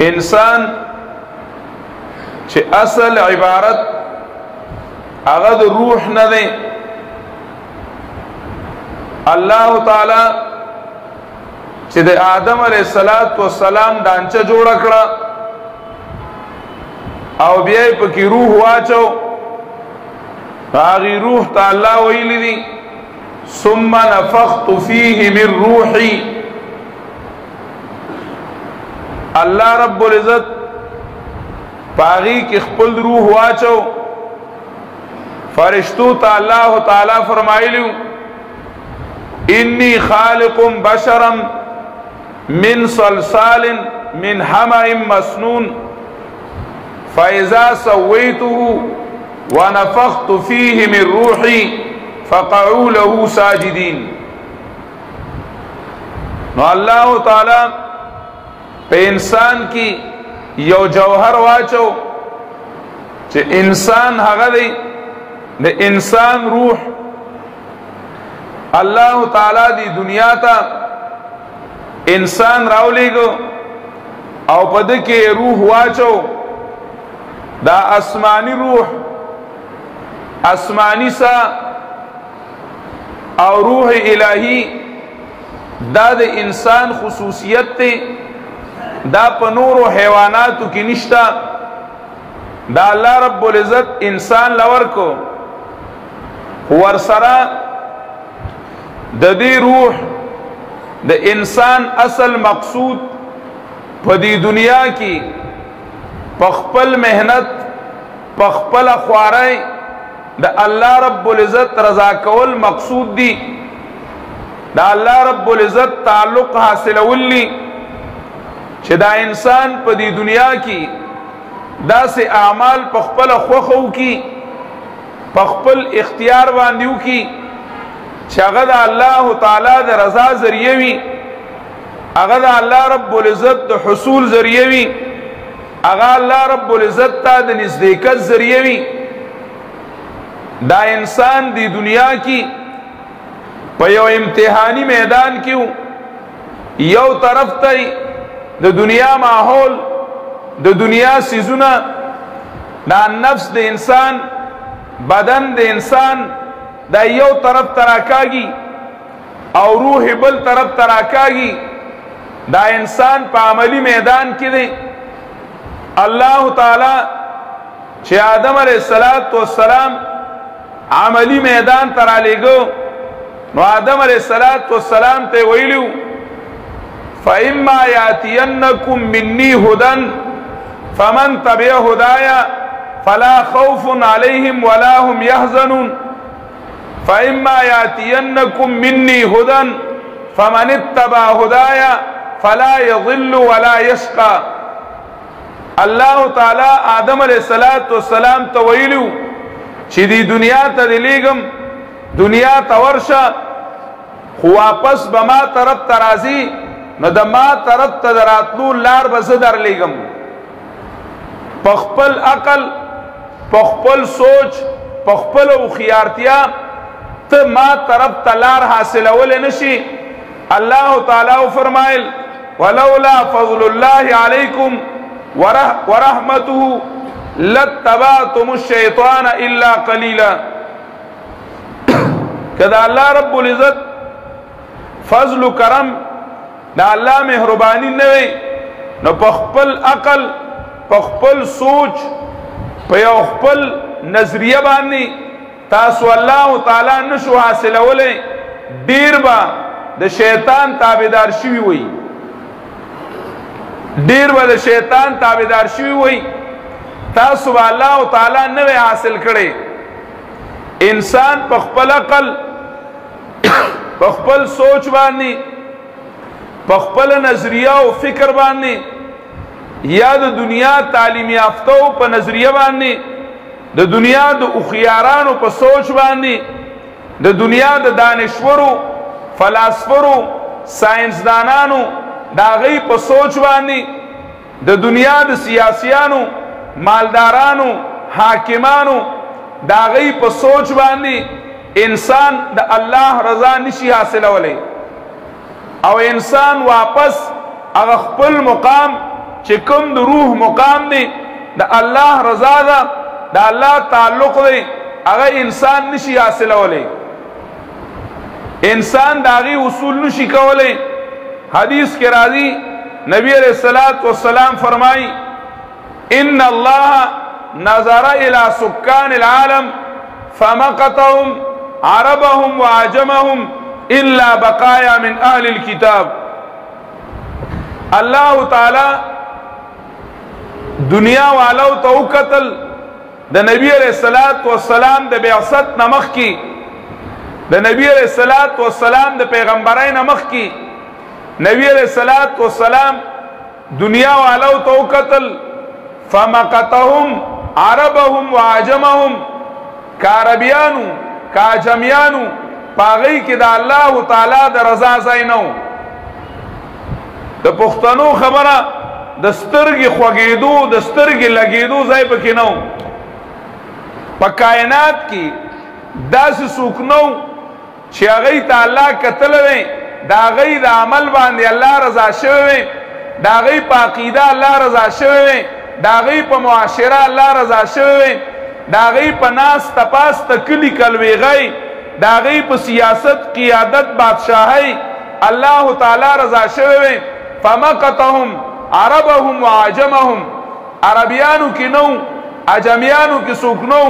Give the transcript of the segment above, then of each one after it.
انسان چې اصل عبارت هغه د روح نه دی. الله تعالی چې د آدم علیه السلام دانچه جوړ کړه او بیا یې پکې روح واچو، هغې روح ته الله ویلی دي ثم نفخت فیه من روحی. الله رب العزت پاغي کې خپل روح واچو. فرشتو ته الله تعالی فرمایلیو انی خالق بشرا من صلصال من حمأ مسنون فاذا سويته ونفخت فيه من روحي فقعوا له ساجدين. نو الله تعالی په انسان کې یو جوهر واچو چې انسان هغه دی د انسان روح. الله تعالی دی دنیا ته انسان راولېږو او په ده کې روح واچو. دا آسمانی روح، آسمانی سا او روح الہی دا د انسان خصوصیت ته، دا په نورو حیواناتو کې نشتا. دا الله رب العزت انسان لور کو ورسره د دې روح د انسان اصل مقصود په دې دنیا کې په خپل مهنت په خپل خوارۍ د الله رب العزت رضا کول مقصود دی. د الله رب العزت تعلق حاصلول لی چې دا انسان په دې دنیا کې داسې اعمال په خپل خوښه وکړي، په خپل اختیار باندې وکړي چې هغه د الله تعالی د رضا ذریعه وي، هغه د الله رب العزت د حصول ذریعه وي، هغه الله رب العزت ته د نزدېکت ذریعه وي. دا انسان دی دنیا کې په یو امتحانی میدان کې یو طرف ته د دنیا ماحول، د دنیا سیزونه، دا نفس د انسان، بدن د انسان دا یو طرف تراکاږي او روح بل طرف تراکاږي. دا انسان په عملی میدان کې دی. الله تعالی چې آدم علیه السلام عملی میدان ته رالیږو، نو آدم علیه السلام ته ویلو فإما يأتينكم مني هدى فمن تبع هدايا فلا خوف عليهم ولا هم يحزنون. فإما يأتينكم مني هدى فمن اتبع هدايا فلا يضل ولا يشقى. الله تعالی آدم علیہ السلام ته ویلو چې دی دنیا ته دی لیږم، دنیا ته ورشه، خو واپس به ما طرف ته راځي، نو د ما طرف ته د راتلو لار به زه درلیږم. په خپل عقل، په خپل سوچ، په خپل هوښیارتیا ته ما طرف ته لار حاصلولی نشي. الله تعالی فرمایل ولولا فضل الله علیکم ورحمته لاتبعتم الشیطان الا قلیلا. کدا الله رب العزت فضل و کرم دا الله مهربانی نه وي، نو په خپل عقل، په خپل سوچ، په یو خپل نظریه باندې تاسو الله تعالی نشو حاصلولی، ډیر به د شیطان تابعدار شوي وي، ډیر به د شیطان تابعدار شوي وي. تاسو به الله تعالی نه وي حاصل کړی. انسان په خپل عقل، په خپل سوچ باندې، په خپل نظریه او فکر باندې، یا د دنیا تعلیم یافتو په نظریه باندې، د دنیا د هوښیارانو په سوچ باندې، د دنیا د دانشورو، فلاسفرو، ساینسدانانو د هغوی په سوچ باندې، د دنیا د سیاسیانو، مالدارانو، حاکمانو د هغوی په سوچ باندې انسان د الله رضا نشي حاصلولی، او انسان واپس هغه خپل مقام، چې کوم د روح مقام دی د الله رضا ده د الله تعلق دی هغه انسان نشي حاصلولی انسان داغي اصول نشي کولی حدیث کے راضی نبی علیہ الصلوۃ والسلام فرمائی ان اللہ نظر الى سکان العالم فمقتهم عربهم وعجمهم الا بقایا من اهل الكتاب اللہ تعالی دنیا والو تو قتل د نبی علیہ الصلوۃ والسلام د بعثت نمخ کی د نبی علیہ الصلوۃ والسلام د پیغمبرای نمخ کی نبی علیہ الصلوۃ والسلام دنیا والو تو قتل فمقتهم عربهم وعجمهم کعربیانو کعجمیانو پاغی کی دا اللہ تعالی دا رضا زینو دا پختنو خبره د سترګې خوږېدو د سترګې لګېدو ځای پکې نه و په کائنات کې داسې څوک نه و چې هغوی ته الله کتلی وی د هغوی د عمل باندې الله رضا شوی وی د هغوی په عقیده الله رضا شوی وی د هغوی په معاشره الله رضا شوی وی د هغوی په ناسته پاسته کلي کلویغی د هغوی په سیاست قیادت بادشاهی الله تعالی رضا شوی وی فمقتهم عربهم وعجمهم عربیانو کی نو عجمیانو کی سوک نو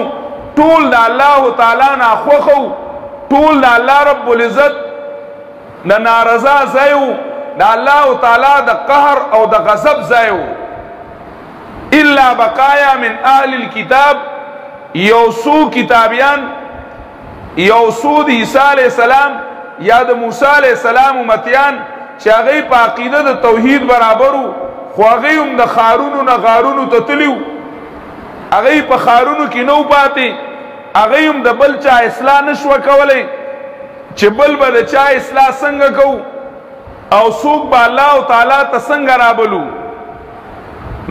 ټول د الله تعالی نه خوخو ټول د الله رب العزت د نارضا ځایو د الله تعالی د قهر او د غضب ځایو الا بقایا من اهل الكتاب یوسو کتابیان یوسو د عیسی علیہ السلام یا د موسی علیہ السلام امتیان چې هغوی په عقیده د توحید برابرو خو هغوی هم د ښارونو نه غارونو ته تلي هغوی په ښارونو کې نه پاتې هغوی هم د بل چا اصلاح نشوه کولی چې بل به د چا اصلاح څنګه کوو او څوک به الله تعالی ته څنګه رابلو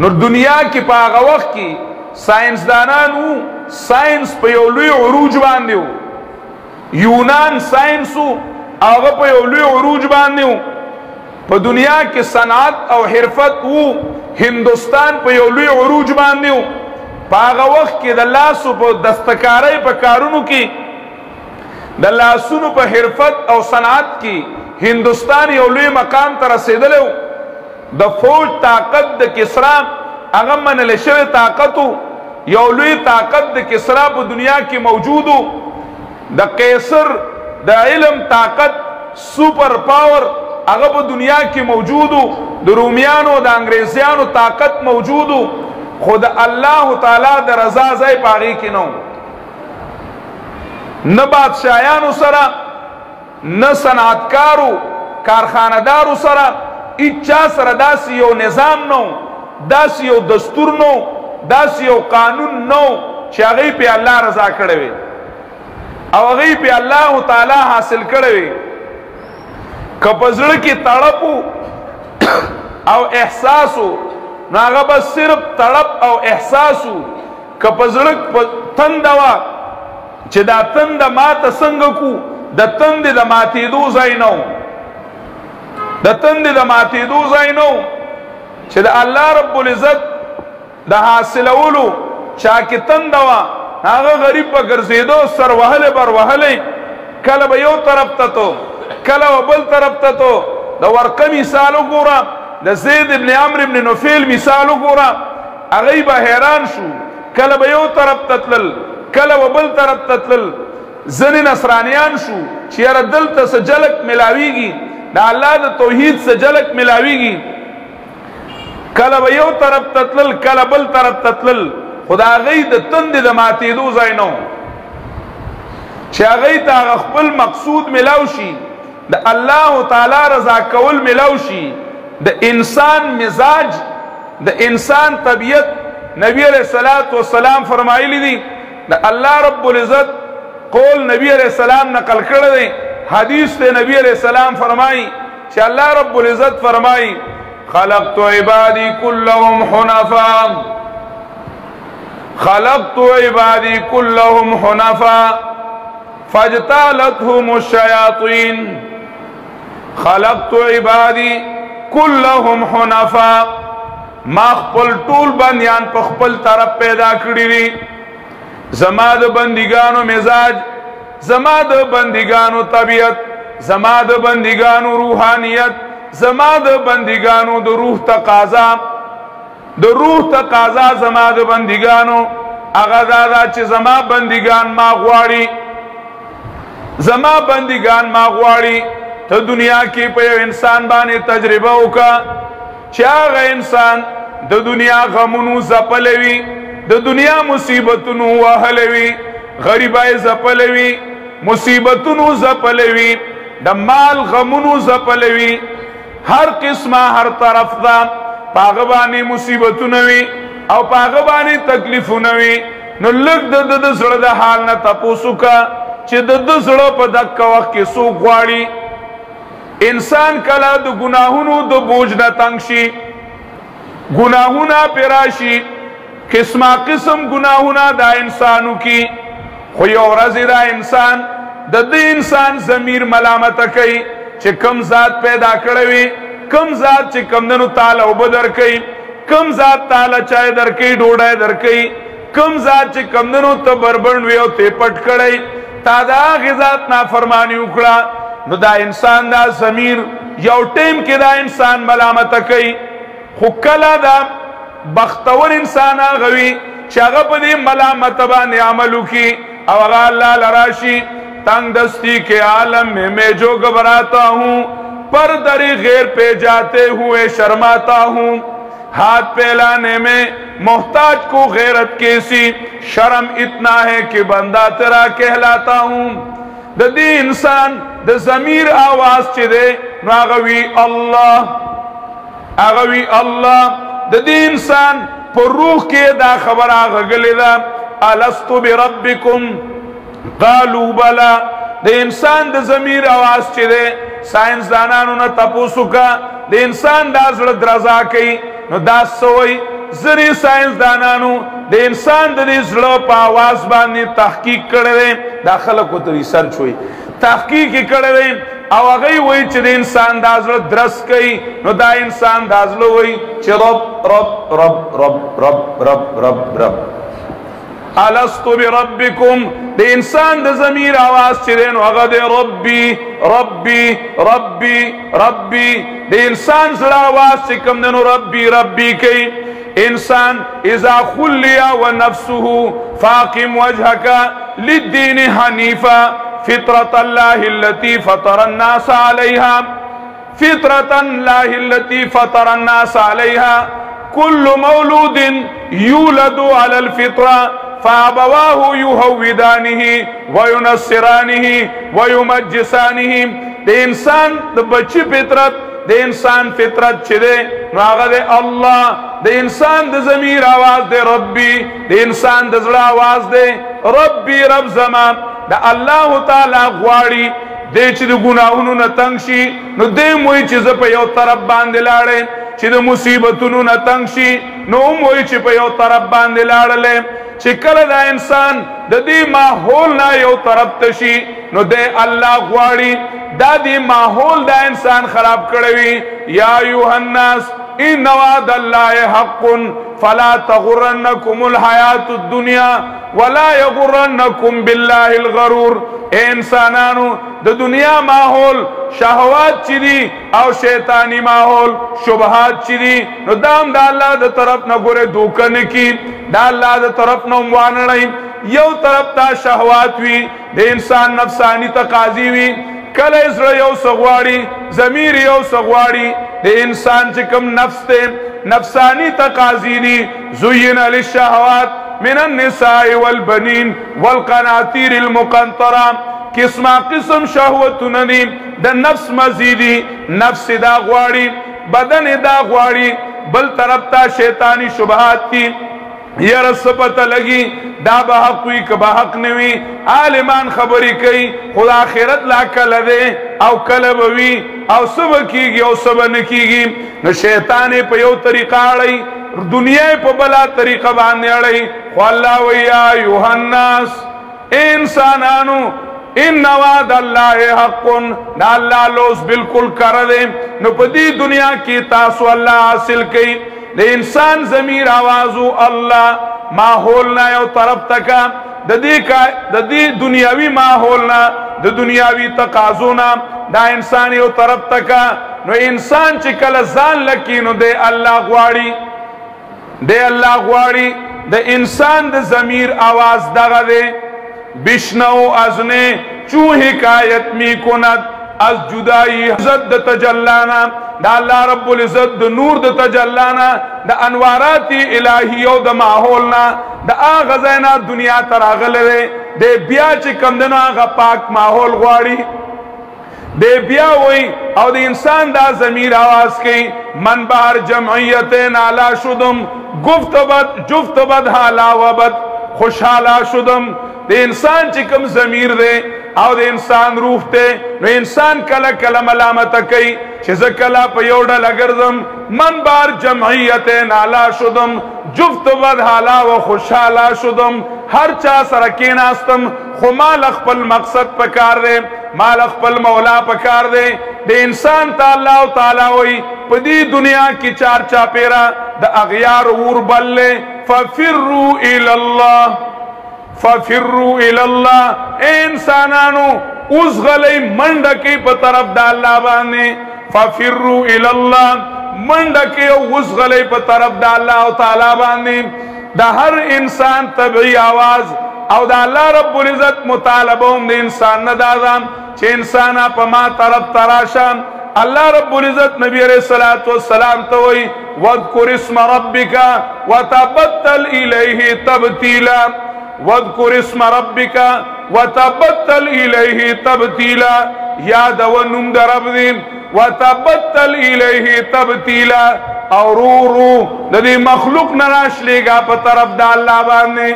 نو دنیا کې په هغه وخت کې ساینسدانان وو ساینس په یو لوی عروج باندې وو یونان ساینس وو هغه په یو لوی عروج باندې وو په دنیا کې صنعت او حرفت وو هندوستان په یو لوی عروج باندې وو په هغه وخت کې د لاسو په دستکارۍ په کارونو کې د لاسونو په حرفت او صنعت کې هندوستان یو لوی مقام ته رسېدلی و د فوج طاقت د کسرا هغه منل شوی طاقت یو لوی طاقت د کسرا په دنیا کې موجود و د قیصر د علم طاقت سپر پاور هغه په دنیا کې موجود و د رومیانو د انګریزیانو طاقت موجود و خود الله تعالی د رضا ځای په هغې کې نه نه بادشاهیانو سره نه صنعتکارو کارخانهدارو سره هیچا سره داسې یو نظام نه داسې یو دستور نه داسې یو قانون نه چې هغوی پې الله رضا کړی وي او هغوی پې الله تعالی حاصل کړی وي که په زړه کې تړپ او احساس نو هغه به صرف تړپ او احساس که په زړه تنده وه چې دا تنده ماته څنګه کو د تندې د ماتېدو ځای نه و د تندې د ماتېدو ځای نه و چې د الله رب العزت د حاصلولو چا کې تنده وه هغه غریب به ګرځېدو سر وهلی بر وهلی کله به یو طرف ته تو کله به بل طرف ته تو د ورقه مثال وګوره د زید ابن عمرو ابن نفیل مثال وګوره هغوی به حیران شو کله به یو طرف ته تلل کله به بل طرف ته تلل ځینې نصرانیان شو چې یاره دلته څه جلک ملاویږي د الله د توحید څه جلک ملاویږي کله به یو طرف ته تلل کله بل طرف ته تلل خو د هغوی د تندې د ماتېدو ځای نه چې هغوی ته هغه خپل مقصود ملاو شي د الله تعالی رضا کول ملاو شي د انسان مزاج د انسان طبیعت نبی علیہ الصلوۃ والسلام فرمایلی دی د الله رب العزت قول نبی علیہ السلام نقل کړی دی حدیث ته نبی علیہ السلام فرمائی چې الله رب العزت فرمائی خلقت عبادی كلهم حنفاء خلقت عبادی كلهم حنفاء فاجتالتهم الشياطين خلقت عبادی كلهم حنفاء ما خپل ټول بندیان په خپل طرف پیدا کړی دي زما د بندګانو مزاج زما د بندګانو طبیعت زما د بندګانو روحانیت زما د بندګانو د روح تقاضا زما د بندګانو هغه دا چې زما بندګان ما غواړي ته دنیا کې په یو انسان باندې تجربه وکړه چې هغه انسان د دنیا غمونو ځپلوي د دنیا مصیبتونو وهلوي غریبای ځپلوي مصیبتونو ځپلوي د مال غمونو ځپلوي هر قسمه هر طرف دا پاغه باندې مصیبتونه وي او پاغه باندې تکلیفونه وي نو لږ د زړه د حال نه تاسو کا چې د زړه په دغه وخت کې څوک غواړي انسان کله د ګناهونو د بوج نه تنگ شي گناہونا پیراشی قسمہ قسم گناہونا دا انسانو کی خوی اور رضی دا انسان انسان ضمیر ملامت کئی چھ کم ذات پیدا کروی کم ذات چھ کم دنو تالا عبدر کئی کم ذات تالا چائے در کئی ڈوڑای در کئی کم ذات چھ کم دنو تبربنوی او تے پٹ کڑای تا دا غزات نا فرمانی اکڑا نو دا انسان دا ضمیر یو ٹیم کی دا انسان ملامت کئی خو کلا دا بختور انسان آغوی چاگا پا دی ملامت باندې عملو کی او اغا اللہ لراشی تنگ دستی کے عالم میں جو گھبراتا ہوں پر دری غیر پہ جاتے ہوئے شرماتا ہوں ہاتھ پھیلانے میں محتاج کو غیرت کیسی شرم اتنا ہے کہ بندہ تیرا کہلاتا ہوں دا دی انسان دا ضمیر آواز چی دے ناغوی اللہ دا دی انسان پر روح کے دا خبر آغا گلی دا الستو بربکم قالو بلا دا انسان دا ضمیر آواز چی دے سائنس دانانو نا تپوسو کا دا انسان دا زرد رضا کئی نو دا سوئی زری سائنس دانانو دا انسان دا دی زرد پا آواز باندی تحقیق کردے دا خلقو تا ریسرچ ہوئی تحقیق کردے او اگئی وی چی دا انسان دا زرد درس کئی نو دا انسان دا زرد وی چی رب رب رب رب رب رب رب رب الستو بربکم دا انسان دا ضمیر آواز چی دے نو اگا دے ربی ربی ربی ربی دا انسان زر آواز چی کم دے نو ربی ربی کئی انسان اذا خلیا و نفسه فاقم وجهکا للدین حنیفا فطرت اللہ اللتی فطر الناس علیہا فطرت اللہ اللتی فطر الناس علیہا کل مولود یولد علی الفطرہ فابواہ یہودانہ وینصرانہ ویمجسانہ دے انسان دے بچی فطرت دے انسان فطرت چھ دے ناغا دے اللہ دے انسان دے ضمیر آواز دے ربی دے انسان دے زڑا آواز دے ربی رب زمان دا اللہ تعالی غواړي دے چې د ګناہونو نه تنگ شي نو دے موئی چې ز په یو طرف باندې لاړې چې د مصیبتونو نه تنگ شي نو موئی چې په یو طرف باندې لاړلې چې کله دا انسان د دې ماحول نه یو طرف تشي نو دے اللہ غواړي دا دې ماحول دا انسان خراب کړوي یا ایها الناس ان وعد الله حق فلا تغرنكم الحیات الدنیا ولا یغرنکم باللہ الغرور اے انسانانو دا دنیا ماحول شہوات چی دی او شیطانی ماحول شبہات چی دی نو دام دا اللہ دا طرف نا گورے دوکن کی دا اللہ دا طرف نا اموانڑی یو طرف تا شہوات وی دے انسان نفسانی تقاضی وی کل ازر یو سغواری ضمیر یو سغواری دے انسان چکم نفس تے نفسانی تقاضی دی زین للشہوات من النساء والبنین والقناطیر المقنطرہ قسمہ قسم شہوت ننی دا نفس مزیدی نفس دا غواری بدن دا غواری بل طرف تا شیطانی شبہات کی یہ رسپت لگی دا بحق ہوئی کہ بحق نوی عالمان خبری کئی خدا آخرت لا کل دے او کلبوی او سب کیگی او سب نکیگی نو شیطانے پہ یو طریقہ آڑی دنیا پہ بلا طریقہ باندے آڑی خو اللہ ویا ایوہ الناس انسانانو ان وعد اللہ حق دا اللہ لوز بالکل کردے نو پہ دی دنیا کی تاسو اللہ حاصل کئی د انسان ضمیر آوازو الله ماحول نا یو طرف تکا د دې دنیاوی ماحول نا د دنیاوی تقاضو نا دا انسان یو طرف تکا نو انسان چې کله ځان لکی نو د الله غواړي د انسان د ضمیر آواز دغه دی بشنو ازنه چو حکایت می کند از جدائی حضرت د تجلانا دا اللہ رب العزت د نور د تجلانا دا انوارات الہی او د ماحولنا دا آغا زینا دنیا تراغل رے دے بیا چی کم دنو آغا پاک ماحول غواری دے بیا ہوئی او دے انسان دا ضمیر آواز کی من بار جمعیت نالا شدم جفت بد حالا و بد خوشحالا شدم دے انسان چی کم ضمیر دے او د انسان روح ته نو انسان کله کله ملامت کوي چې زه کله په یو ډله ګرځم من بار جمعیت نالا شدم جفت بد حالا و خوشحالا شدم هر چا سره کېناستم خو مال خپل مقصد پکار دی مال خپل مولا پکار دی د انسان ته الله تعالی وایي په دې دنیا کې چار چاپیرا د اغیار اور بلې ففروا الی الله ففروا الى الله اے انسانانو اس غلی منڈکی پا طرف دا اللہ بانے ففروا الى الله منڈکی اس غلی پا طرف دا اللہ تعالی بانے دا ہر انسان طبعی آواز او دا اللہ رب العزت مطالبون دا انسان ندازام چھ انسانا پا ما طرف تراشام اللہ رب العزت نبی علیہ السلام توئی وَذْكُرِ اسْمَ رَبِّكَ وَتَبَتَّلْ إِلَيْهِ تَبْتِيلًا وَذْكُرِ اسْمَ رَبِّكَ وَتَبَتَّلْ إِلَيْهِ تَبْتِيلًا یاد و نم در رب دیم وَتَبَتَّلْ إِلَيْهِ تَبْتِيلًا اور رو دی مخلوق نراش لے گا پا طرف دا اللہ بانے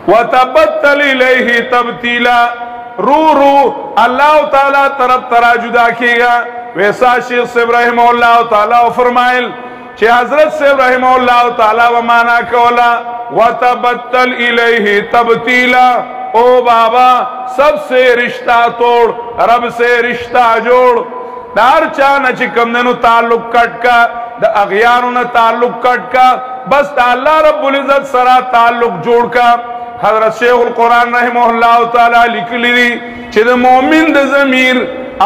وَتَبَتَّلْ إِلَيْهِ تَبْتِيلًا رو اللہ تعالیٰ طرف ترا جدا کیے گا ویسا شیخ صاحب رحمہ اللہ تعالیٰ فرمائل کہ حضرت صاحب رحمہ اللہ تعالیٰ و مانا کولا وَتَبَتَّلْ إِلَيْهِ تَبْتِيلًا او بابا سب سے رشتہ توڑ رب سے رشتہ جوڑ دار چانا چکم دنو تعلق کٹ کا دا اغیارون تعلق کٹ کا بس دا اللہ رب العزت سرا تعلق جوڑ کا حضرت شیخ القرآن رحمہ اللہ تعالیٰ لکلی دی چھ دا مومن دا ضمیر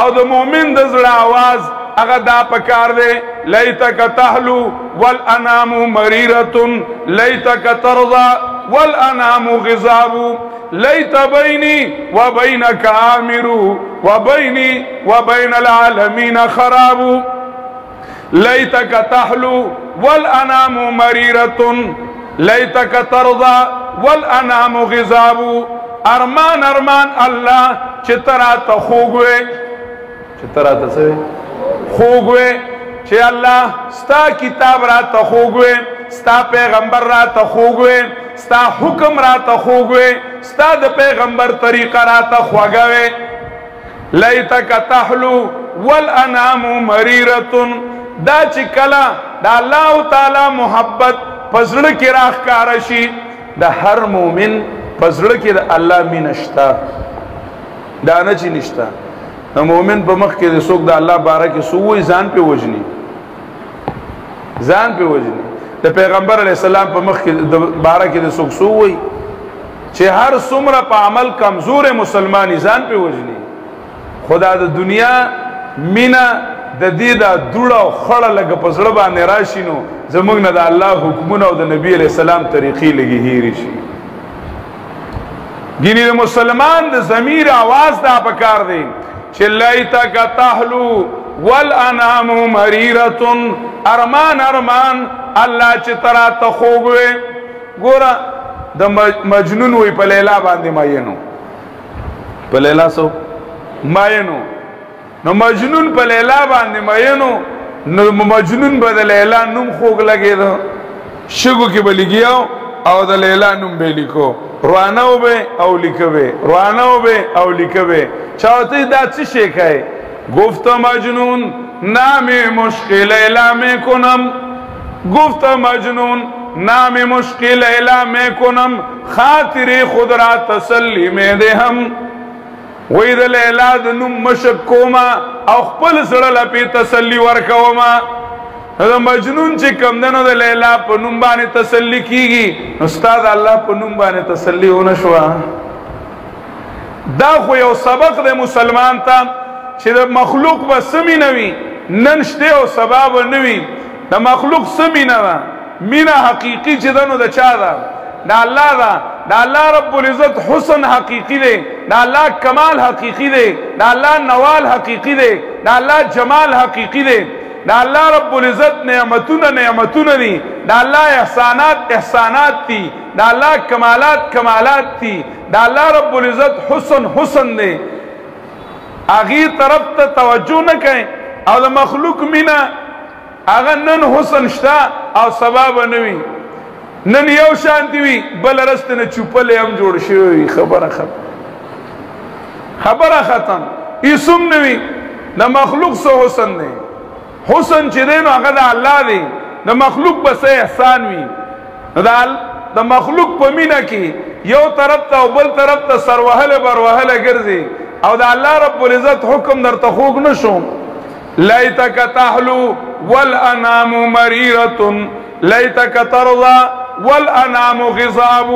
او دا مومن دا زڑا آواز اگر دا پکار دے لیتک تحلو والانام مریرتن لیتک ترضا والانام غزابو لیت بینی و بینک عامرو و بینی و بین العالمین خرابو لیتک تحلو والانام مریرتن لیتک ترضا والانام غزابو ارمان اللہ چترا تا خوگوے چترا تا سوے خوگوے چھے اللہ ستا کتاب را تا خوگوے ستا پیغمبر را تا خوگوے ستا حکم را تا خوگوے ستا دا پیغمبر طریقہ را تا خواگوے لیتک تحلو والانام مریرتن دا چکلا دا اللہ تعالی محبت پزڑ کی راہ کارشی دا ہر مومن پزڑ کی دا اللہ می نشتا دانا چی نشتا دا مومن پا مخ کے دے سوک دا اللہ بارا کے سوئی زان پہ وجنی دا پیغمبر علیہ السلام پا مخ کے بارا کے دے سوک سوئی چھے ہر سمرہ پا عمل کمزور مسلمانی زان پہ وجنی خدا دا دنیا مینا دا دیدہ دوڑا و خڑا لگا پسڑبا نراشینو زمانگنا دا اللہ حکمنا و دا نبی علیہ السلام طریقی لگی ہیری شی گینی دا مسلمان دا ضمیر آواز دا پکار دیں چھ لیتک تحلو والانام مریرتن ارمان اللہ چھ ترا تخوگوے گورا دا مجنون ہوئی پلیلا باندے مائنو پلیلا سو مائنو نو مجنون پا لیلا باندے مینو نو مجنون با دا لیلا نم خوگ لگے دا شگو کی با لگیاو او دا لیلا نم بے لکو رواناو بے او لکوے رواناو بے او لکوے چاہتے دا چی شیکھائے گفت مجنون نام مشق لیلا میں کنم گفت مجنون نام مشق لیلا میں کنم خاطر خود را تسلی میں دے ہم وید لیلا دنم مشک کوما او خپل سڑل پی تسلی ورکوما دا مجنون چې کم دنو د لیلا په نوم باندې تسلی کیږي نو استاد الله په نوم باندې تسلی ونه شو. دا خو یو سبق د مسلمان ته چې د مخلوق به سمی نوي نن شته او سبب نوي د مخلوق سمی نه مینا حقیقی چې دنو د چا ده دا الله دا دا الله رب العزت حسن حقیقی دی دا الله کمال حقیقی دی دا الله نوال حقیقی دی دا الله جمال حقیقی دی دا الله رب العزت نعمتونه دی دا الله احسانات دی دا الله کمالات دی دا الله رب العزت حسن دی. اغي طرف ته توجه نه کوي او د مخلوق مینا اغه نن حسن شتا او سبب نوي نن یو شانتی وی بل رستنه چوپلې هم جوړ شوی خبره ختم اسم نوي د مخلوق سو حسن دی. حسن چې دی نو هغه د الله دی د مخلوق بس احسان وي د مخلوق په مینا کې یو طرف ته او بل طرف ته سروهله بروهله ګرځي او د الله رب العزت حکم درته خوګ نشو. لیتک تحلو والانام مریرة لیتک ترضى والانام غضاب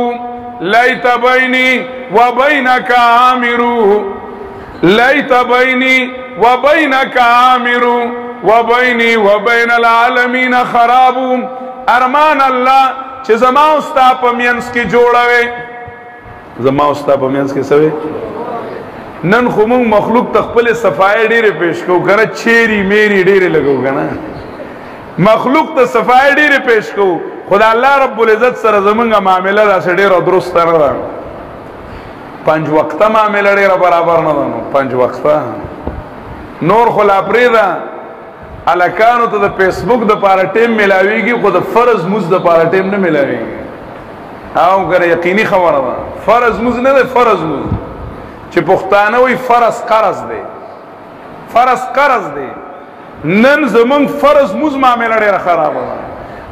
لیت بینی وبینک عامر لیت بینی وبینک عامر وبینی وبین العالمین خراب. ارمان الله چې زما استا په مینس کې جوړوي زما استا په مینس کې سوي. نن خو موږ مخلوق تخپل صفای ډیره پیش کو کنه چیری میری ډیره لګو کنه مخلوق ته صفای ډیره پیش کو خدا الله رب العزت سره زمونږه معاملې دا ډیره درست نه ده. 5 وخته معاملې ډیره برابر نه ده. 5 وخته نور خلا پریدا الکانو ته د فیسبوک د پاره ټیم ملاویږي خو د فرض مز د پاره ټیم نه ملاویږي. او ګره یقیني خبره ده فرض مز نه ده فرض مز چې پښتانه وي فرض قرض دی نن زمون فرض مز معاملې ډیره خراب ده.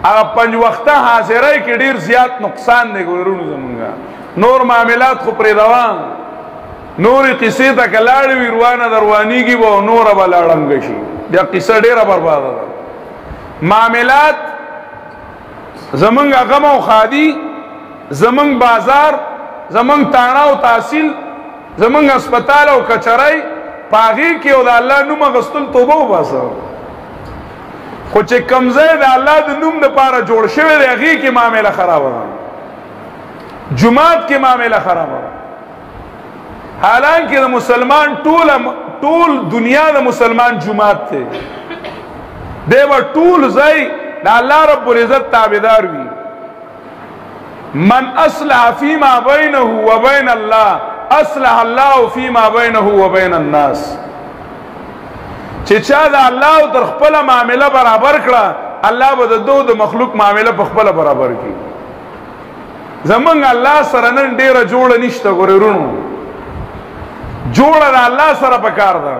هغه 5 وخته حاضرای کې ډیر زیات نقصان دی ګورونو زمونږه. نور معاملات خو پرې روان نور قصې ته کلاړ وی روانه دروانیږي وو نور بلاړم شي بیا قصه ډیره برباد ده. معاملات زمونږ غم او خادي زمونږ بازار زمونږ تاڼه او تحصیل زمونږ هسپتال او کچرای پاغي کې او د الله نوم غستل توبه وباسه. خو چې کمزې د الله د نوم لپاره جوړ شوی دی هغه کې معاملې خراب ده. جمعات کې معاملې خراب ده. حالانکه د مسلمان ټول دنیا د مسلمان جمعات ته دیو ټول ځای د الله رب العزت تابعدار وي. من اصلح فيما بينه وبين الله اصلح الله فيما بينه وبين الناس. چې چا د الله او در خپل معاملې برابر کړه الله به د دوه مخلوق معاملې په خپل برابر کړي. زمونږ الله سره نن ډیره جوړه نشته ګورورونو جوړه د الله سره پکار ده.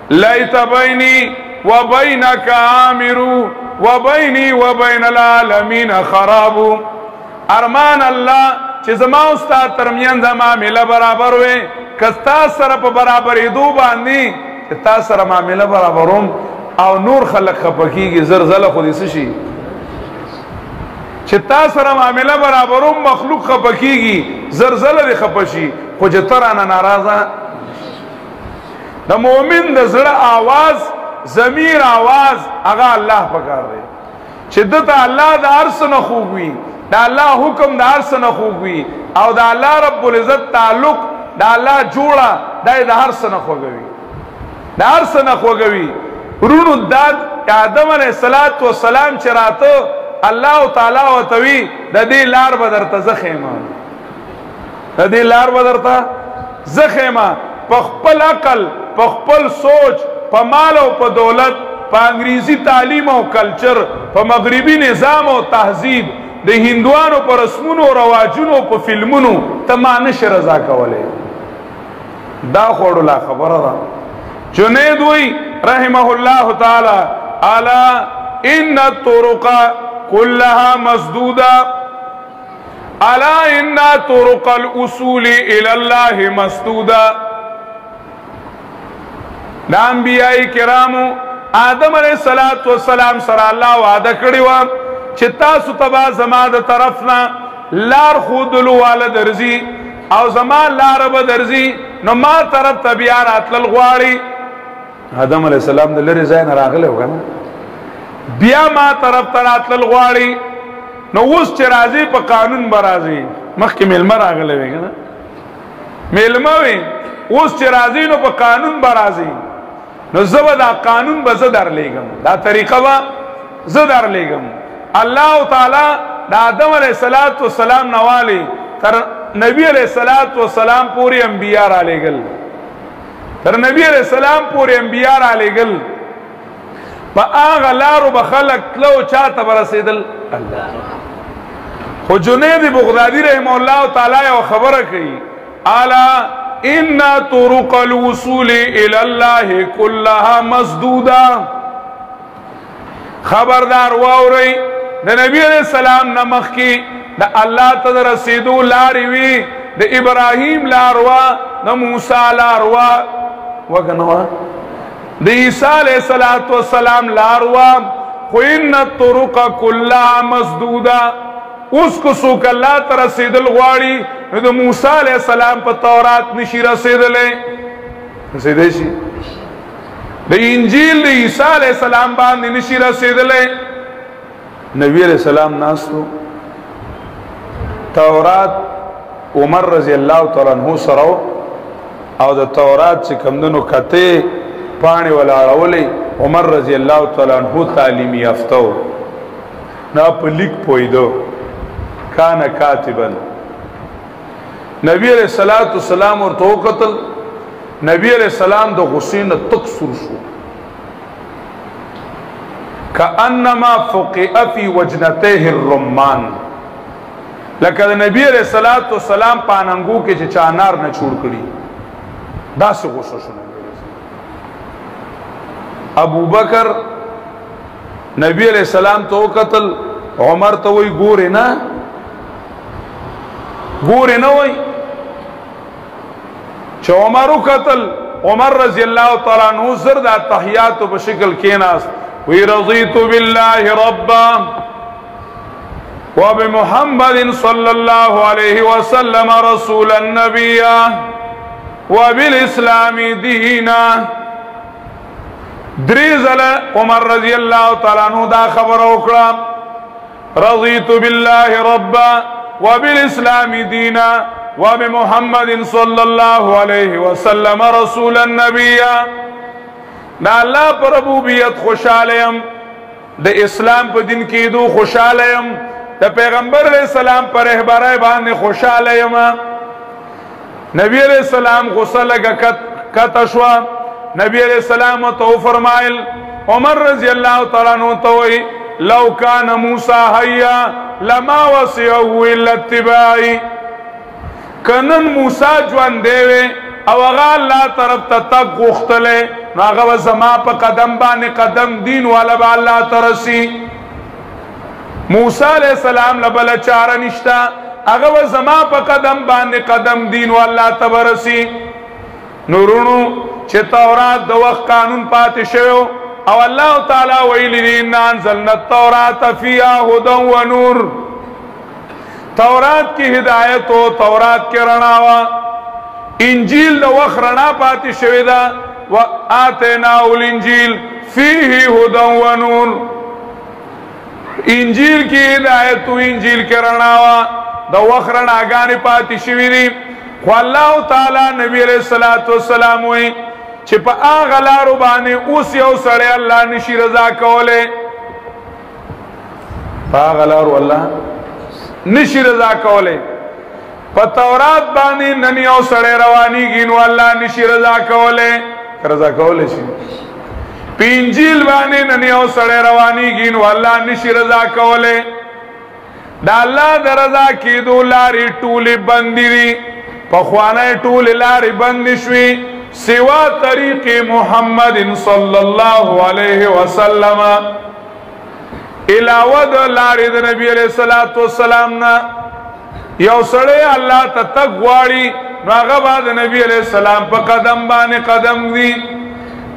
لیت بینی وبینک عامر وبینی وبین العالمین خراب. ارمان الله چې زما استاد ترمنځ معاملې برابر وي کستا سره په برابرې دو باندې تا سره معاملې برابروم او نور خلق خپکیږي زلزلہ خو دې شي چې تا سره معاملې برابروم مخلوق خپکیږي زلزلہ دې خپشي خو چې ترانه ناراضه. د مؤمن د زړه आवाज ضمیر आवाज هغه الله پکار دی چې دته الله د ارس نه خوږي دا الله حکم د ارس نه خوږي او دا الله رب العزت تعلق دا الله جوړه د هر څه نه خوږي د هر څه نه خوږي. ورونو داد آدم علیه السلام چې راته الله تعالی او توی د دې لار بدرته زخیمه د دې لار بدرته زخیمه په خپل عقل په خپل سوچ په مال او په دولت په انګریزي تعلیم او کلچر په مغربي نظام او تهذیب د هندوانو پر رسمونو او رواجونو په فلمونو ته ما نشه رضا کوله. دا خوړو لا خبره ده. جنید وی رحمه الله تعالی الا ان الطرق كلها مسدوده الا ان طرق الاصول الى الله مسدوده. دا انبیاء کرامو آدم علیہ السلام سره الله وعده کړی و چې تاسو تبا زما د طرفنا لار خودلو والا درځي او زما لار به درځي نو ما طرف ته بیا راتلل غواړي. آدم علیہ السلام د لرې ځای نه راغلی و کنه، بیا ما طرف ته راتلل غواړي. نو اوس چې راځي په قانون به راځي، مخکې میلمه راغلی وی کنه، میلمه وی، اوس چې راځي نو په قانون به راځي. نو زه به دا قانون به زه درلیږم، دا طریقه به زه درلیږم. الله تعالی د آدم علیہ السلام نوالی تر نبی علیہ السلام پوری انبیاء را لېږل، تر نبی علیہ السلام پوری انبیاء را لېږل. په هغه لارو به خلک تلو، چا ته به رسېدل؟ الله. خو جنید بغدادي رحمه الله تعالی یو خبره کوي، الا ان طرق الوصول الى الله كلها مسدوده. خبردار واورئ، د نبی علیہ السلام نمخ کی د الله ته رسیدو لارې وی، د ابراهیم لار وا، د موسی لار وا وګنوا، د عیسی علیہ السلام لار وا. خو ان الطرق كلها مسدوده. اوس کو څوک الله ته رسیدل غواړي نو د موسی علیہ السلام په تورات نشي رسیدلی، رسیدی شي د انجیل د عیسی علیہ السلام باندې نشي رسیدلی. نبی علیہ السلام ناستو، تورات عمر رضی اللہ تعالی عنہ سره او د تورات چې کمدنو کته پانی ولاړولې، عمر رضی اللہ تعالی عنہ تعلیم یافته و، نه په لیک پویدو، کان کاتبا. نبی علیہ السلام ورته وکتل، نبی علیہ السلام د غصې نه تک سور شو، کأنما فقئ فی وجنته الرمان. لکه د نبی علیہ السلام پاننګو کې چې چانار نه چھوڑ کړي، داسې غصه شو. ابو بکر نبی علیہ السلام ته وکتل، عمر ته وی ګورې نه، ګورې نه وی. چې عمر وکتل، عمر رضی اللہ تعالی عنہ زر د تحیاتو په شکل کېناست، وی رضیت باللہ ربا وبمحمد صلی اللہ علیہ وسلم رسولا نبیا وبالاسلام دینا. دریزل عمر رضی اللہ تعالی عنہ دا خبر وکړه، رضیت باللہ ربا وبالاسلام دینا وبمحمد صلی اللہ علیہ وسلم رسولا نبیا. دا اللہ پر ربوبیت خوشالیم، دا اسلام پر دین کی دو خوشالیم، دا پیغمبر علیہ السلام پر رہبرائی باندې خوشالیم. نبی علیہ السلام غصہ لگا کتشوا، نبی علیہ السلام تو فرمائل، عمر رضی اللہ تعالیٰ عنہ توئی، لو کان موسیٰ حیا لما وسعه الا اتباعی. کنن موسیٰ جوان دیوے او اغا اللہ طرف تا تک غختلے نو اغا زما پا قدم بانے قدم دین والا با اللہ ترسی. موسیٰ علیہ السلام لبلا چارا نشتا، اغا زما پا قدم بانے قدم دین والا تبرسی. نورونو چه تورات دو وقت قانون پاتے شویو او اللہ تعالی ویلی دین انزلنا التورات فیہا ہدا و نور. تورات کی ہدایت ہو، تورات کے رناوا. انجیل دو وقت رنا پاتی شویدہ و آتیناو الانجیل فیہی ہدا و نور. انجیل کی ہدایت ہو، انجیل کے رناوا دو وقت رنا گانی پاتی شویدی. خو اللہ تعالی نبی علیہ السلام ہوئی چھ پا آغا لارو بانے اوسی او سڑے اللہ نشی رضا کولے، پا آغا لارو اللہ نشی رضا کولے. پا تورات بانے ننی او سڑے روانی گینو اللہ نشی رضا کولے، رضا کولے شی. پی انجیل بانے ننی او سڑے روانی گینو اللہ نشی رضا کولے. دا اللہ دا رضا کی دو لاری ٹولی بندی دی، پخوانے ٹولی لاری بندی شوی سوا طریق محمد صلی اللہ علیہ وسلم. علاوہ دا لاری دا نبی علیہ السلام نا یو سڑے اللہ تا تقواری راغبہ دا نبی علیہ السلام پا قدم بانے قدم دی.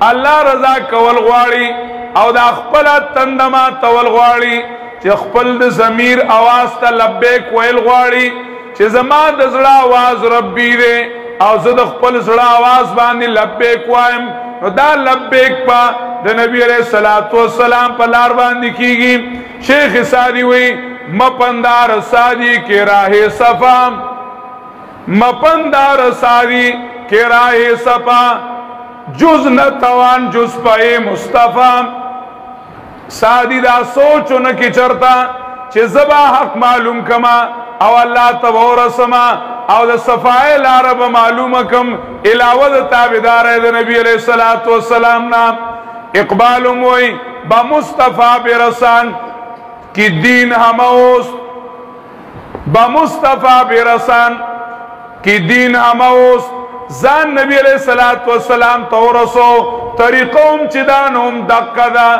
اللہ رضا کول غواری او دا خپل تندما تول غواړي چې خپل د ضمیر आवाज ته لبیک ویل غواړي چې زما د زړه आवाज ربي دی او زه د خپل زړه आवाज باندې لبیک وایم نو دا لبیک په د نبی علیہ الصلوۃ والسلام په لار باندې کیږي شیخ سادی وی مپندار سادی کے راہ صفا مپندار سادی کے راہ صفا جز نتوان جز پائے مصطفیٰ سادی دا سوچو نکی چرتا چه زبا حق معلوم کما او اللہ تبور سما او دا صفائے لارب معلوم کم علاوہ دا تابدار ہے دا نبی علیہ السلام نا اقبال موئی با مصطفیٰ برسان کی دین ہموست با مصطفیٰ برسان کی دین ہموست زان نبی علیہ السلام تورسو طریقوم چدانوم دقدا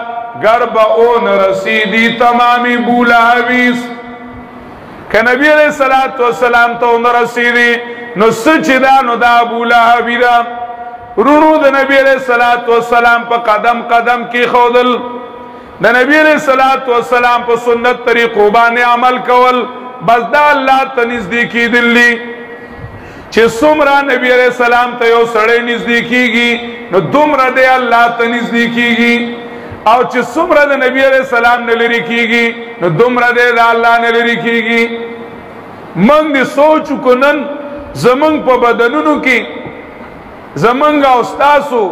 گرب اون رسیدی تمامی بولا حویس کہ نبی علیہ السلام تون رسیدی نو سچدانو دا بولا حویدہ رونو دا نبی علیہ السلام پا قدم قدم کی خودل دا نبی علیہ السلام پا سنت طریقو بانے عمل کول بس دا اللہ تنزدیکی دلی چه سمرا نبی علیہ السلام تا یو سڑے نزدیکی گی نو دمرا دے اللہ تا نزدیکی گی او چه سمرا دے نبی علیہ السلام نلری کی گی نو دمرا دے دا اللہ نلری کی گی منگ دی سوچو کنن زمنگ پا بدنونو کی زمنگ استاسو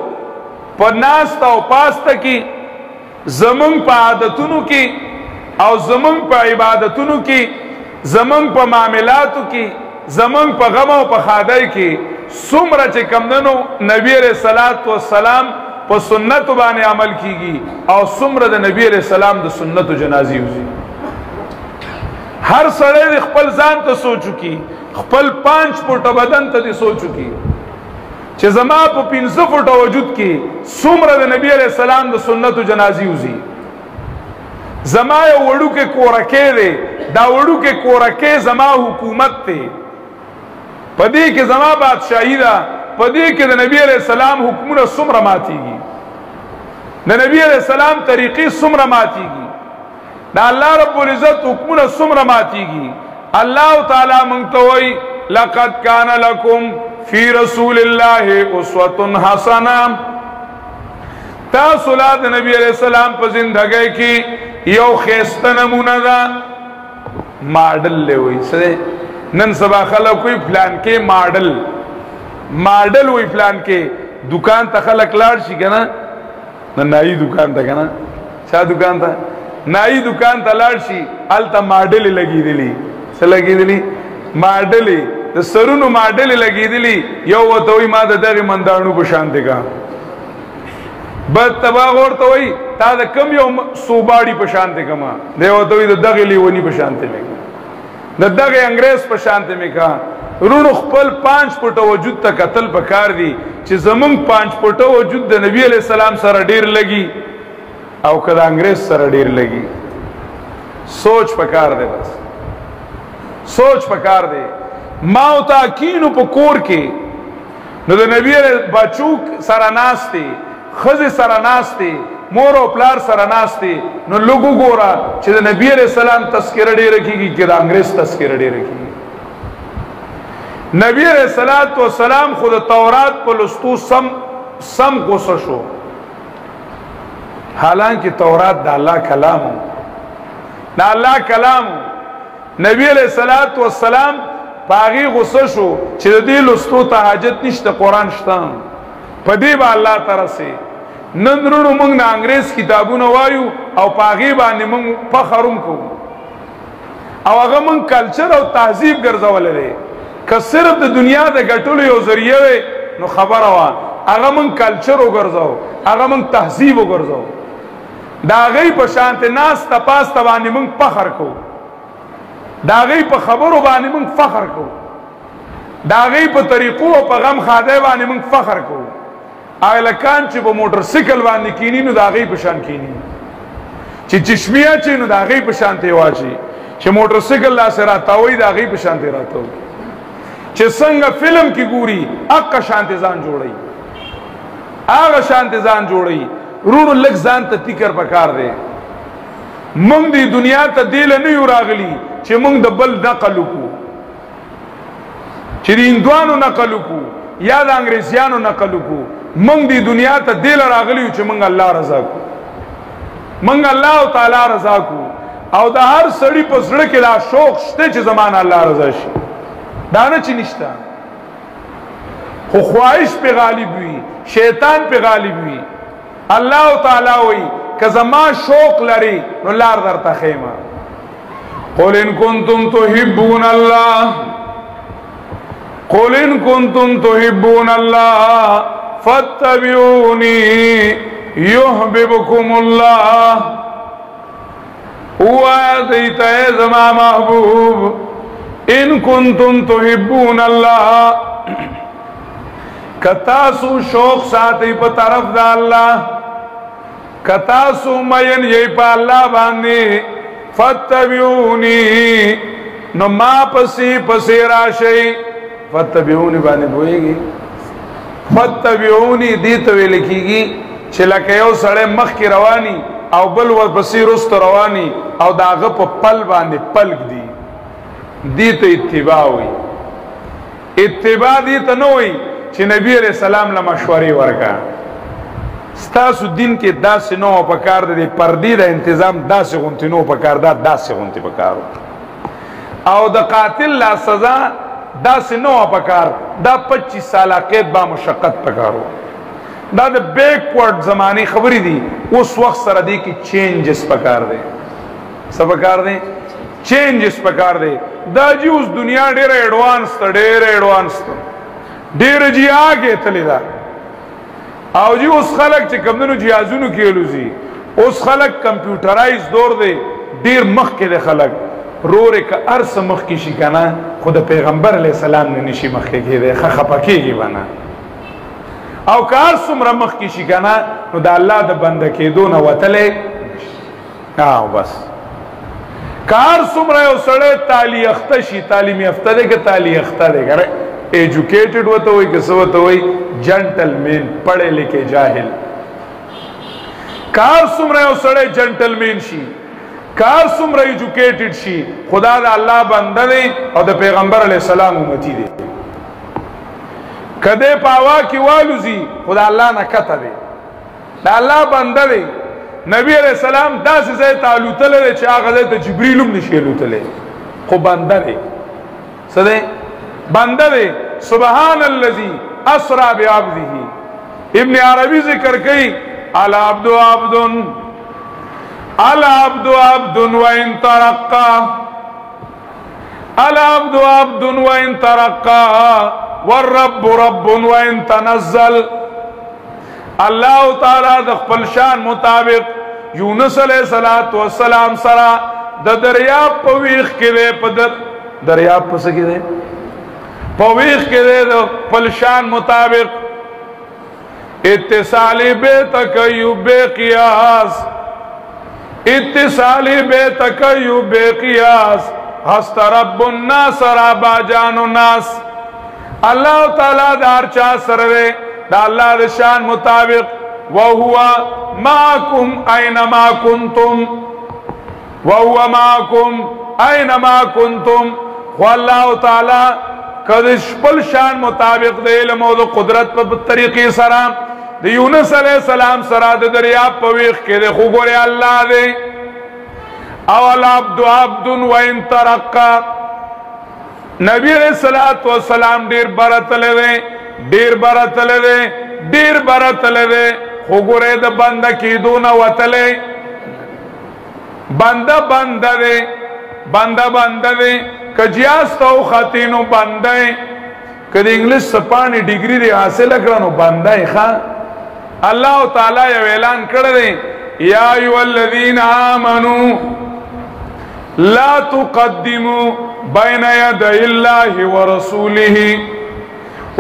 پا ناستا و پاستا کی زمنگ پا عادتونو کی او زمنگ پا عبادتونو کی زمنگ پا معاملاتو کی زمنگ پا غم و پا خادای کی سمرا چه کمدنو نبی علیہ السلام پا سنت بانے عمل کی گی او سمرا دا نبی علیہ السلام دا سنت جنازی ہوزی ہر سڑے دی خپل زان تا سو چکی خپل 5 فوٹا بدن تا دی سو چکی چه زما پا 5 فوٹا وجود کی سمرا دا نبی علیہ السلام دا سنت جنازی ہوزی زما یا وڑو کے کورکے دے دا وڑو کے کورکے زما حکومت تے پدی کے زما بادشاہی دا پدی کے نبی علیہ السلام حکمون سمر ماتی گی نبی علیہ السلام طریقی سمر ماتی گی دا اللہ رب العزت حکمون سمر ماتی گی اللہ تعالی منگتوئی لقد کان لکم فی رسول اللہ اسوۃ حسنہ تاصلات نبی علیہ السلام پر زندگی کی یو خیست نمونہ دا ماڈل لے ہوئی سدے نن سبا خلق کوئی فلان کے ماڈل ہوئی فلان کے دکان تا خلق لار شی کنا نائی دکان تا کنا چاہ دکان تا نائی دکان تا لار شی آل تا ماڈل لگی دلی سا لگی دلی ماڈلی دا سرونو ماڈل لگی دلی یو و توی ما دا دغی مندانو پشانتے کا بد تباغ اور توی تا دا کم یو سوباڑی پشانتے کا ما دیو توی دا دغی لیونی پشانتے لگا دا دغی انگریز پشانتے میں کہا رونو خپل 5 فوٹا وجود تا قتل پکار دی چی زمان 5 فوٹا وجود دا نبی علیہ السلام سر دیر لگی او کدا انگریز سر دیر لگی سوچ پکار دے بس سوچ پکار دے ماو تاکینو پا کور کے نو دا نبی علیہ بچوک سراناستے خز سراناستے مورو پلار سراناستے نو لوگو گورا چی دا نبی علیہ السلام تذکرہ دے رکھی گی کہ دا انگریز تذکرہ دے رکھی گی نبی علیہ السلام خود تورات پلستو سم گوسشو حالانکہ تورات دا اللہ کلام ہو دا اللہ کلام ہو نبی علیہ السلام پاگی غصشو چی دی لستو تا حاجت نشتا قرآن شتان پا دی با اللہ ترسے نندرونو منگ نا انگریز کتابون وایو او پاگی بانی منگ پخرم کو او اگا منگ کلچر او تحذیب گرزوالے لے کہ صرف دا دنیا دا گٹولو یو ذریعہ وے نو خبر آوان اگا منگ کلچر او گرزو اگا منگ تحذیب او گرزو دا غی پا شانت ناس تپاس تبانی منگ پخر کو دا غی پا خبرو بانی منگ فخر کو دا غی پا طریقو پا غم خادے بانی منگ فخر کو آئلکان چی پا موٹر سکل بانی کینی نو دا غی پا شان کینی چی چشمیہ چی نو دا غی پا شان تیوا چی چی موٹر سکل لا سے راتاوئی دا غی پا شان تی راتاوئی چی سنگا فلم کی گوری اقا شانت زان جوڑی آغا شانت زان جوڑی رونو لگ ځان ته فکر پکار دی مونږ دی دنیا ته دیل نه یو راغلی چې مونږ د بل نقل وکړو چې د هندوانو نقل وکړو یا د انګریزیانو نقل وکړو مونږ دی دنیا ته دیل راغلی چې مونږ الله رضا کو مونږ الله تعالی رضا کو او د هر سړی په زړه کې دا شوق شته چې زمانه الله رضا شي دا نه چې نشته خو خواهش په غالب وي شیطان په غالب وي الله تعالی وي که زما شوق لري نو لار درته خیمه قل ان کنتم تحبون الله قل ان کنتم تحبون الله فاتبعوني يحببكم الله هو دیتا ہے زما محبوب ان کنتم تحبون اللہ کتاسو شوق ساتی پا طرف دا اللہ کتاسو مین یہی پا اللہ باندی فتبعونی نو ما پسی پسی راشی فتبعونی باندی بوئی گی فتبعونی دیتوی لکی گی چلکیو سڑے مخ کی روانی او بل ورپسې رست رواني او داغه په پل باندې پلک دی دي ته اتباع وي اتباع دي ته نه وي چې نبی عليه السلام له مشورې ورکا ستاسو دین کې داسې نو په کار دی پردي د تنظیم داسې غونتی نو په کار دا داسې غونتی په کار او د قاتل لا سزا داسې نو په کار دا 25 ساله قید با مشقت په کارو دا د بیکورډ زمانی خبرې دي اوس وخت سره دی کې چینجز پکار دی څه پکار دی چینجز پکار دی دا جی اوس دنیا ډیره ایڈوانس ته ډیره ایڈوانس ته ډیره جی آګه تللی دا او جی اوس خلک چې کمونو جهازونو کې الوزي اوس خلک کمپیوټرایز دور دی ډیر مخ کې د خلک رورې که ارس مخ کې شي کنه خو د پیغمبر علیه السلام نه نشي مخ کې کېدی ښه خفه کېږي بنه او کار څومره مخ کې شي کنه نو د الله د بنده کېدو نه وتلی او بس کار څومره یو سړی تعلیم یافته شي تعلیم یافته دی که تعلیم یافته دی که ایجوکیټډ ورته وایي که څه ورته وایي جنټلمین پړی لیکې جاهل کار څومره یو سړی جنټلمین شي کار څومره ایجوکیټډ شي خدا د الله بنده دی او د پیغمبر علیه السلام امتی دی کده پاوا کی والوزی خدا اللہ نہ کتا دے دا اللہ بندہ دے نبی علیہ السلام دا سے زی تعلو تلے دے چاہ غزے تا جبریلم نشیلو تلے خو بندہ دے سدے بندہ دے سبحان اللذی اسرا بعبدہ ابن عربی ذکر کئی العبد عبدن العبد عبدن وان ترقا العبد عبدن وان ترقا والرب رب وان تنزل اللہ تعالی د خپل شان مطابق یونس علیہ السلام سرا د دریاب په ویخ کې په دریاب په سکی دی په ویخ کې د خپل شان مطابق اتصالی بے تکیب بے قیاس اتصالی بے تکیب بے قیاس ہست رب الناس رابا جان الناس اللہ تعالیٰ دار چاہ سرے دا اللہ دا شان مطابق وَهُوَ مَعَكُمْ أَيْنَمَا كُنْتُمْ وَهُوَ مَعَكُمْ أَيْنَمَا كُنْتُمْ واللہ تعالیٰ قدش پل شان مطابق دے علم و دا قدرت پر طریقی سرام دا یونس علیہ السلام سرا دا دریاب پویخ کے دے خوگوری اللہ دے اول عبد عبد وَإِن تَرَقَّا نبی علیہ السلام دیر برتلے دے دیر برتلے دے دیر برتلے دے خوگورے دا بندہ کی دونا وطلے بندہ بندہ دے بندہ بندہ دے کجیاستاو خاتینو بندہ ہے کدی انگلیس سپانی ڈگری دے حاصل اکرانو بندہ ہے خواہ اللہ تعالیٰ یہ اعلان کردے یا ایوہ الذین آمنوا لا تقدموا بین ید اللہ ورسولہ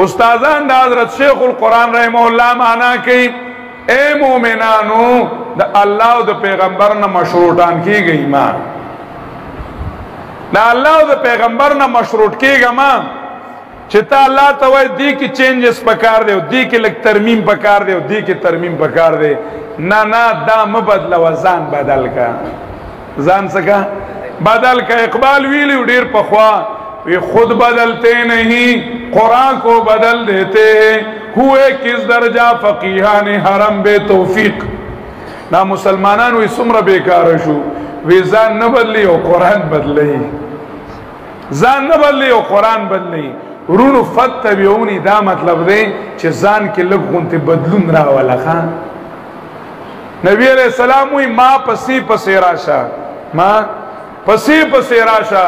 استاذان دا حضرت شیخ القرآن رحمہ اللہ مانا کی اے مومنانو دا اللہ دا پیغمبرنا مشروطان کی گئی ماں دا اللہ دا پیغمبرنا مشروط کی گا ماں چھتا اللہ توائی دی کی چینجز پکار دے دی کی لگ ترمیم پکار دے دی کی ترمیم پکار دے نا نا دا مبدل و ځان بدل کا ځان سکا بدل کا اقبال ویلی ډیر پخوا وی خود بدلتے نہیں قرآن کو بدل دیتے ہیں ہوئے کس درجہ فقیہان حرم بے توفیق نا مسلمانان وی سمر بیکار شو وی ځان نه بدلی او قرآن بدلی ځان نه بدلی او قرآن بدلی رونو فتبعونی دا مطلب دی چې ځان کې لږ غونتی بدلون راوله خان نبی علیہ السلام وی ما پسی پسی راشا ما پسی پسی راشا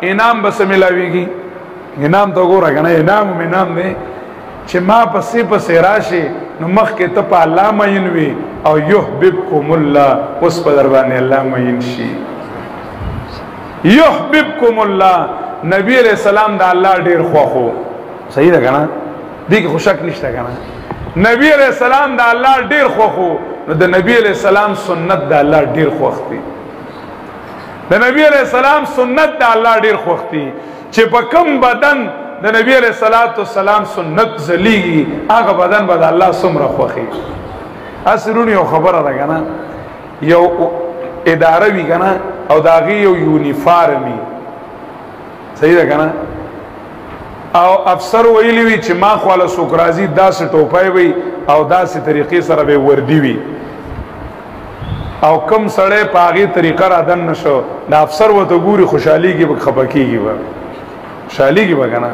انعام بس ملاویگی انعام تو گورا کنا انعام انعام دے چھ ما پسی پسی راشی نو مخ کے تپا اللہ مینوی او یحببکم اللہ اس پدربانی اللہ مین شی یحببکم اللہ نبی علیہ السلام دا اللہ دیر خواخو صحیح دا کنا دیکھ خوشک نشتا کنا نبی علیہ السلام دا اللہ دیر خواخو نو دا نبی علیہ السلام سنت دا اللہ دیر خواختی دا نبی علیہ السلام سنت دا اللہ دیر خوختی چه پا کم بدن دا نبی علیہ السلام سنت زلیگی آگا بدن با دا اللہ سمر خوخی اصرونی یو خبر دا کنا یو اداره وی کنا او داغی یو یونیفارمی صحیح دا کنا او افسر ویلی وی چه ما خوالا سوکرازی دا سی ٹوپای وی او دا سی طریقی سر بے وردی وی او کم سڑے پاغی طریقہ را دن نشو دا افسر و تو گوری خوشحالی کی بک خپکی کی با خوشحالی کی با کنا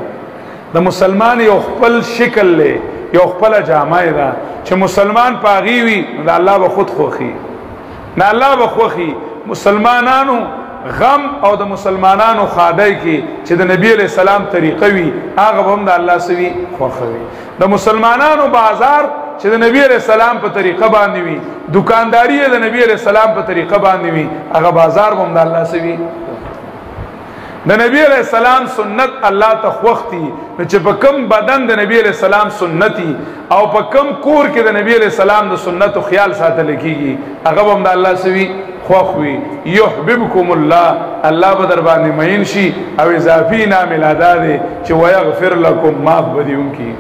دا مسلمان یو خپل شکل لے یو خپل جامعی دا چه مسلمان پاغی وی دا اللہ با خود خوخی نا اللہ با خوخی مسلمانانو غم او دا مسلمانانو خادای کی چه دا نبی علیہ السلام طریقہ وی آغا بهم دا اللہ سوی خوخوی دا مسلمانانو بازار چې د نبی علیہ السلام په طریقه باندې وي دکانداری د نبی علیہ السلام په طریقه باندې وي هغه بازار هم د الله سوي د نبی علیہ السلام سنت الله ته خوختي چې په کم بدن د نبی علیہ السلام سنتي او په کم کور کې د نبی علیہ السلام د سنتو خیال ساتل کیږي هغه هم د الله سوي خوخوي يحببكم الله الله بدر باندې مین شي او اضافي نام الاده چې ويغفر لكم معاف بدیون کی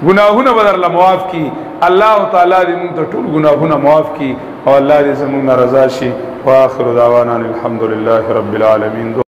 گناہونا بدر اللہ معاف کی اللہ تعالیٰ دی منتر طول گناہونا معاف کی اور اللہ دی زمونہ رضا شی وآخر دعوانا الحمدللہ رب العالمین.